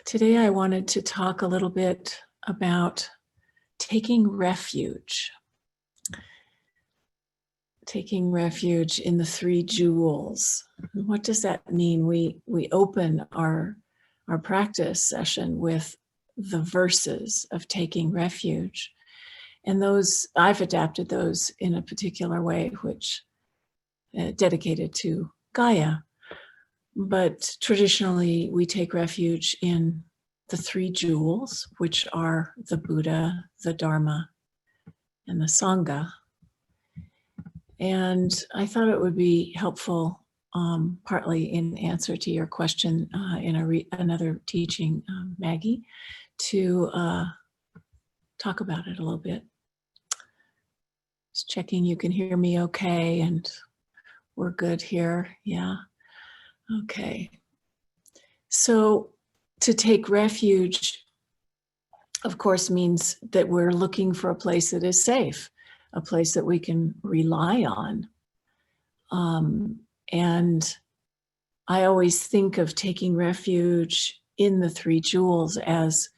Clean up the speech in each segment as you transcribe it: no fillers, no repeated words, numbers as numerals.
Today I wanted to talk a little bit about taking refuge. Taking refuge in the three jewels. What does that mean? We open our practice session with the verses of taking refuge. And those, I've adapted those in a particular way, which dedicated to Gaia. But traditionally, we take refuge in the three jewels, which are the Buddha, the Dharma, and the Sangha. And I thought it would be helpful, partly in answer to your question in another teaching, Maggie, to talk about it a little bit. Just checking you can hear me okay, and we're good here. Yeah. Okay. So to take refuge, of course, means that we're looking for a place that is safe, a place that we can rely on. And I always think of taking refuge in the three jewels as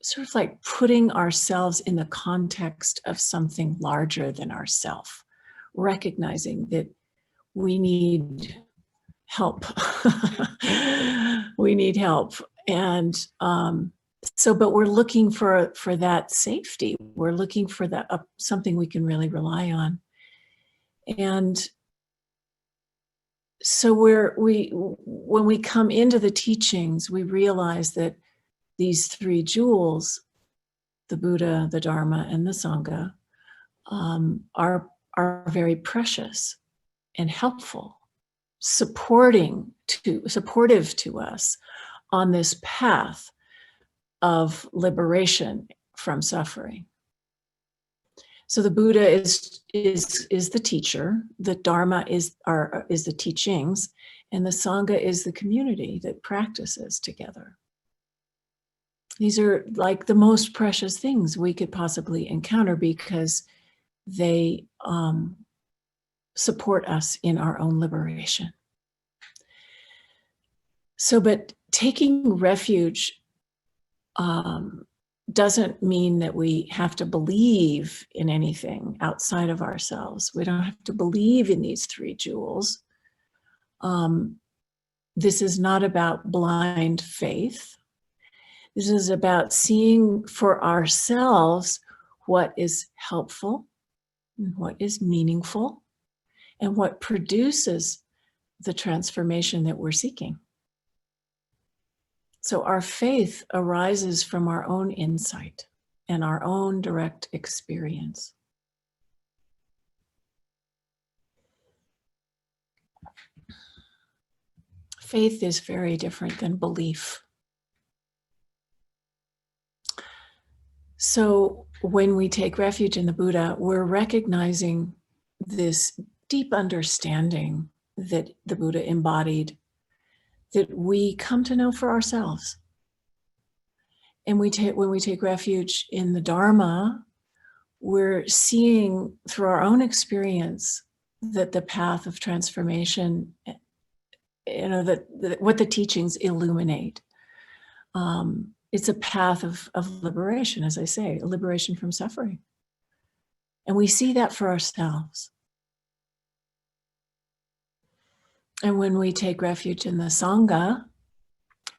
sort of like putting ourselves in the context of something larger than ourselves, recognizing that we need help. We need help. And but we're looking for that safety. We're looking for that something we can really rely on. And so when we come into the teachings, we realize that these three jewels, the Buddha, the Dharma, and the Sangha, are very precious and helpful, supportive to us on this path of liberation from suffering. So the Buddha is the teacher, the Dharma is the teachings, and the Sangha is the community that practices together. These are like the most precious things we could possibly encounter because they support us in our own liberation. So, but taking refuge doesn't mean that we have to believe in anything outside of ourselves. We don't have to believe in these three jewels. This is not about blind faith. This is about seeing for ourselves what is helpful, and what is meaningful, and what produces the transformation that we're seeking. So our faith arises from our own insight and our own direct experience. Faith is very different than belief. So when we take refuge in the Buddha, we're recognizing this deep understanding that the Buddha embodied, that we come to know for ourselves. And when we take refuge in the Dharma, we're seeing through our own experience that the path of transformation, that what the teachings illuminate. It's a path of liberation, as I say, a liberation from suffering. And we see that for ourselves. And when we take refuge in the Sangha,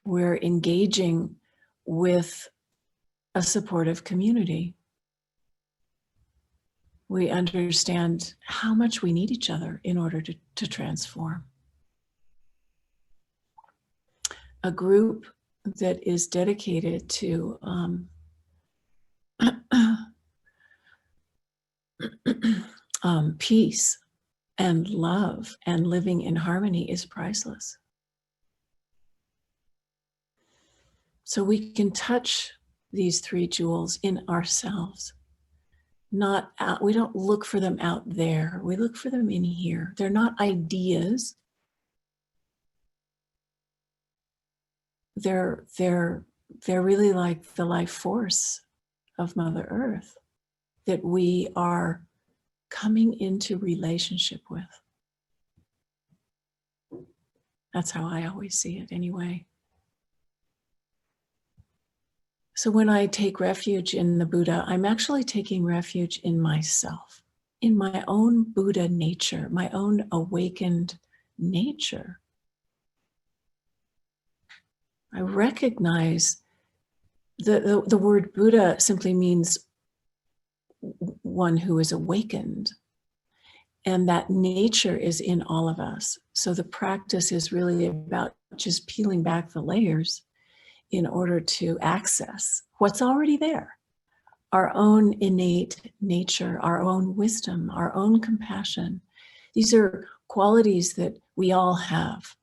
we're engaging with a supportive community. We understand how much we need each other in order to transform. A group that is dedicated to peace and love and living in harmony is priceless. So we can touch these three jewels in ourselves. We don't look for them out there. We look for them in here. They're not ideas. They're really like the life force of Mother Earth that we are coming into relationship with. That's how I always see it anyway. So when I take refuge in the Buddha, I'm actually taking refuge in myself, in my own Buddha nature, my own awakened nature. I recognize the word Buddha simply means one who is awakened. And that nature is in all of us. So the practice is really about just peeling back the layers in order to access what's already there. Our own innate nature, our own wisdom, our own compassion. These are qualities that we all have.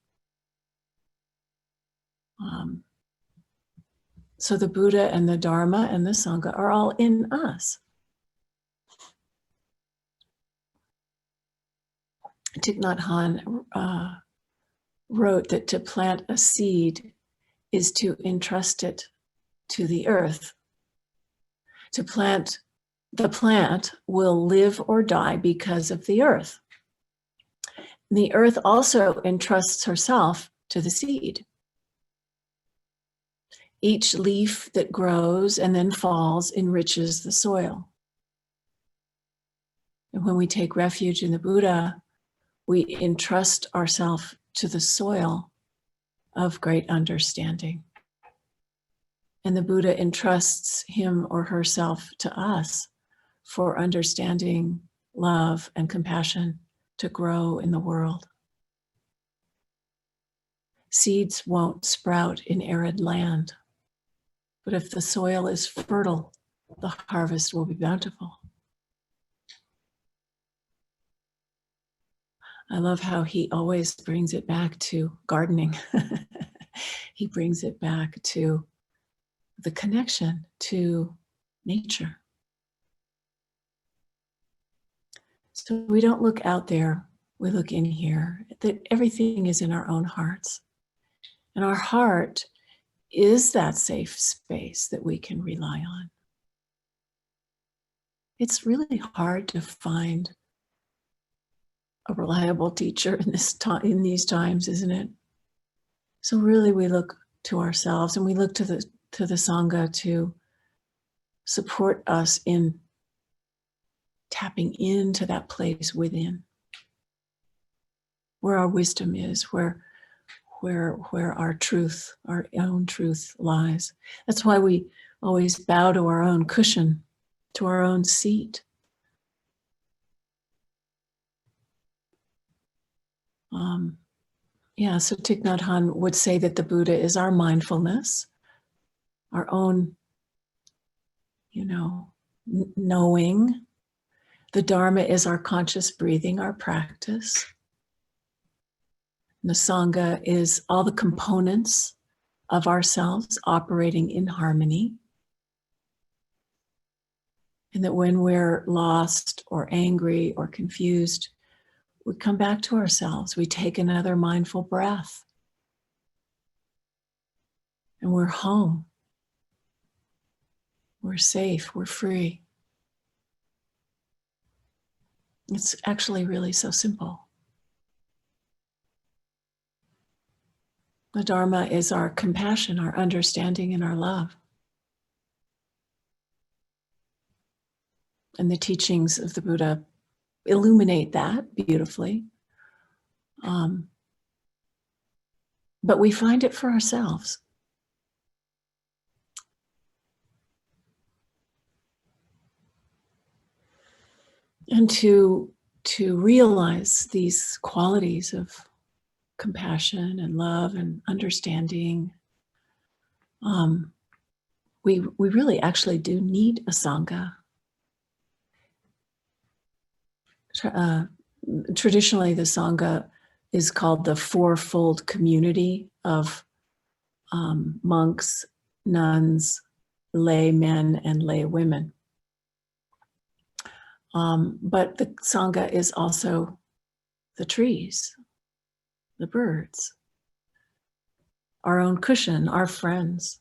So the Buddha and the Dharma and the Sangha are all in us. Thich Nhat Hanh wrote that to plant a seed is to entrust it to the earth. To plant, the plant will live or die because of the earth. The earth also entrusts herself to the seed. Each leaf that grows and then falls enriches the soil. And when we take refuge in the Buddha, we entrust ourselves to the soil of great understanding. And the Buddha entrusts him or herself to us for understanding, love, and compassion to grow in the world. Seeds won't sprout in arid land, but if the soil is fertile, the harvest will be bountiful. I love how he always brings it back to gardening. He brings it back to the connection to nature. So we don't look out there, we look in here, that everything is in our own hearts. And our heart is that safe space that we can rely on. It's really hard to find a reliable teacher in these times, isn't it? So really we look to ourselves and we look to the Sangha to support us in tapping into that place within, where our wisdom is, where our truth, our own truth lies. That's why we always bow to our own cushion, to our own seat. So Thich Nhat Hanh would say that the Buddha is our mindfulness, our own, knowing. The Dharma is our conscious breathing, our practice. And the Sangha is all the components of ourselves operating in harmony. And that when we're lost or angry or confused, we come back to ourselves. We take another mindful breath. And we're home. We're safe. We're free. It's actually really so simple. The Dharma is our compassion, our understanding, and our love. And the teachings of the Buddha illuminate that beautifully. But we find it for ourselves. And to realize these qualities of compassion and love and understanding, we really actually do need a Sangha. Traditionally, the Sangha is called the fourfold community of monks, nuns, lay men, and lay women. But the Sangha is also the trees, the birds, our own cushion, our friends,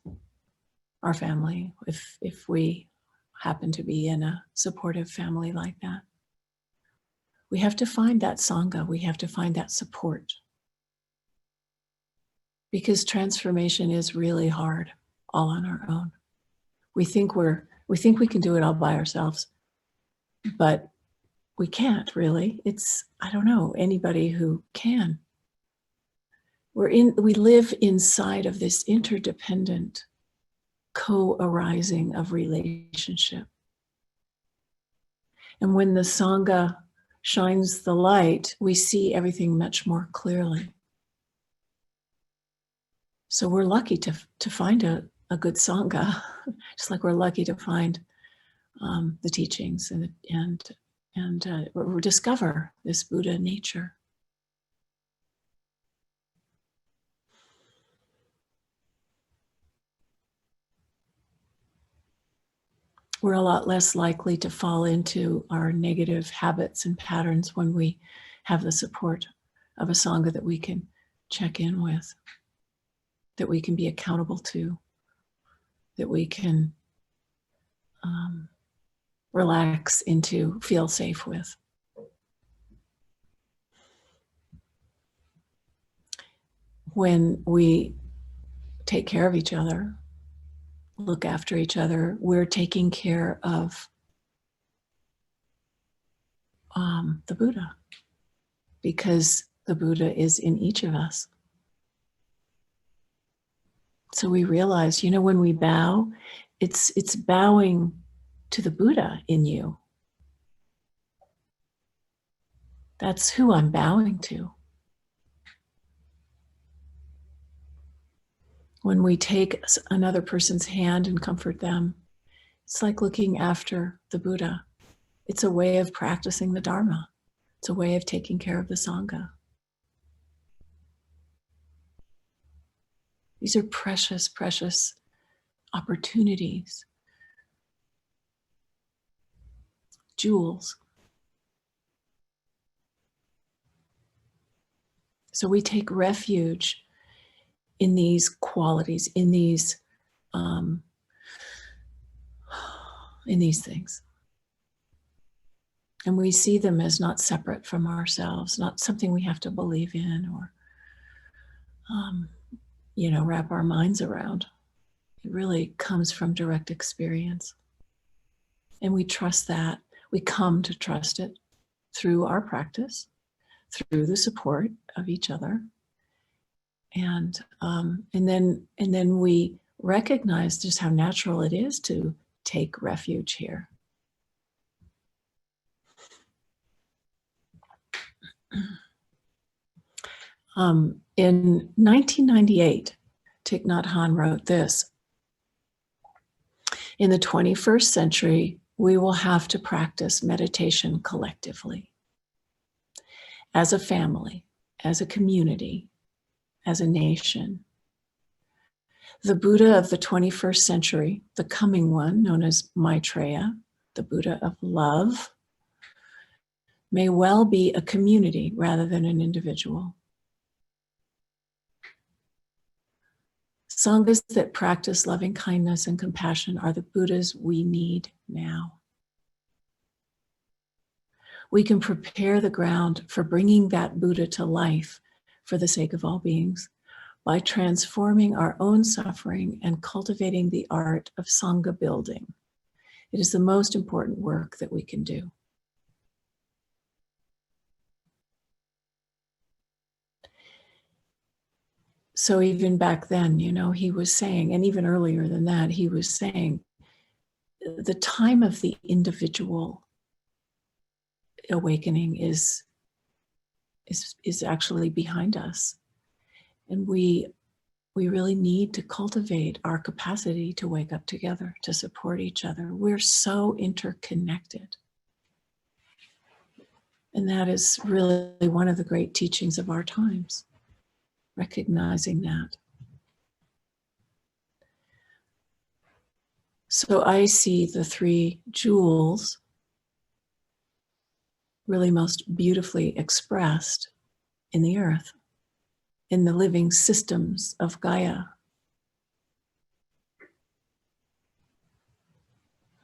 our family, if we happen to be in a supportive family like that. We have to find that Sangha, we have to find that support. Because transformation is really hard all on our own. We think we can do it all by ourselves, but we can't really. I don't know anybody who can. We live inside of this interdependent co-arising of relationship. And when the Sangha shines the light, we see everything much more clearly. So we're lucky to find a good Sangha, just like we're lucky to find the teachings and discover this Buddha nature. We're a lot less likely to fall into our negative habits and patterns when we have the support of a Sangha that we can check in with, that we can be accountable to, that we can relax into, feel safe with. When we take care of each other, look after each other, we're taking care of the Buddha, because the Buddha is in each of us. So we realize, when we bow, it's bowing to the Buddha in you. That's who I'm bowing to. When we take another person's hand and comfort them, it's like looking after the Buddha. It's a way of practicing the Dharma. It's a way of taking care of the Sangha. These are precious, precious opportunities, jewels. So we take refuge in these qualities, in these things. And we see them as not separate from ourselves, not something we have to believe in or, wrap our minds around. It really comes from direct experience. And we trust that. We come to trust it through our practice, through the support of each other. And then we recognize just how natural it is to take refuge here. In 1998, Thich Nhat Hanh wrote this: in the 21st century, we will have to practice meditation collectively, as a family, as a community, as a nation. The Buddha of the 21st century, the coming one, known as Maitreya, the Buddha of love, may well be a community rather than an individual. Sanghas that practice loving kindness and compassion are the Buddhas we need now. We can prepare the ground for bringing that Buddha to life for the sake of all beings by transforming our own suffering and cultivating the art of Sangha building. It is the most important work that we can do. So even back then, he was saying, and even earlier than that, he was saying, the time of the individual awakening is actually behind us. And we really need to cultivate our capacity to wake up together, to support each other. We're so interconnected. And that is really one of the great teachings of our times, recognizing that. So I see the three jewels really most beautifully expressed in the earth, in the living systems of Gaia.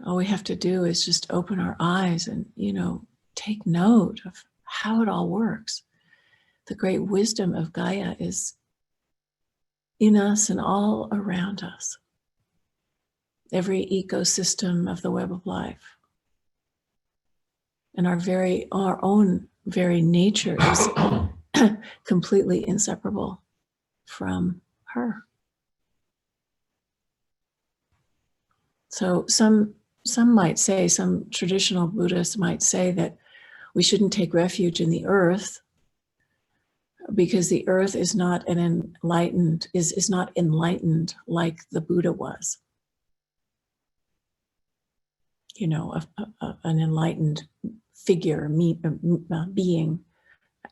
All we have to do is just open our eyes and, take note of how it all works. The great wisdom of Gaia is in us and all around us. every ecosystem of the web of life. And our own very nature is completely inseparable from her. So some might say, some traditional Buddhists might say that we shouldn't take refuge in the earth because the earth is not is not enlightened like the Buddha was. You know, an enlightened figure, being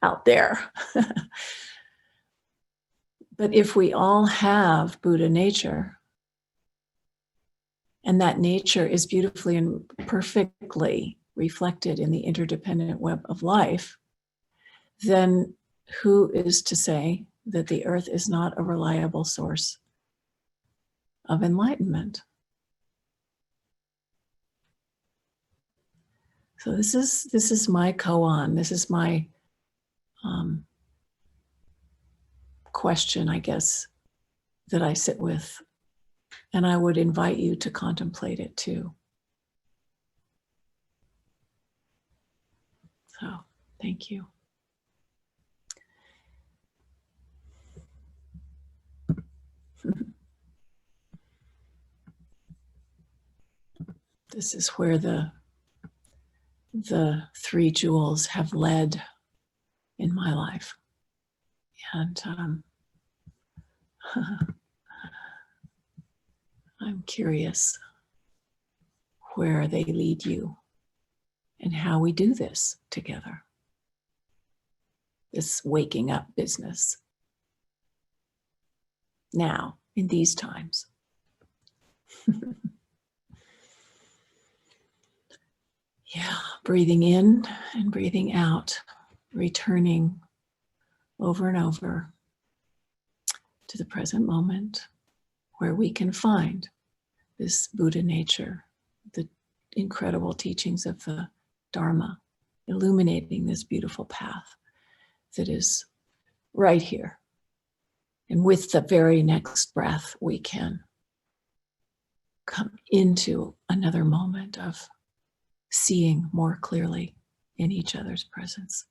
out there. But if we all have Buddha nature, and that nature is beautifully and perfectly reflected in the interdependent web of life, then who is to say that the earth is not a reliable source of enlightenment? So this is my koan. This is my question, I guess, that I sit with. And I would invite you to contemplate it too. So, thank you. This is where the three jewels have led in my life. And I'm curious where they lead you and how we do this together. This waking up business. Now, in these times. Yeah, breathing in and breathing out, returning over and over to the present moment where we can find this Buddha nature, the incredible teachings of the Dharma, illuminating this beautiful path that is right here. And with the very next breath, we can come into another moment of seeing more clearly in each other's presence.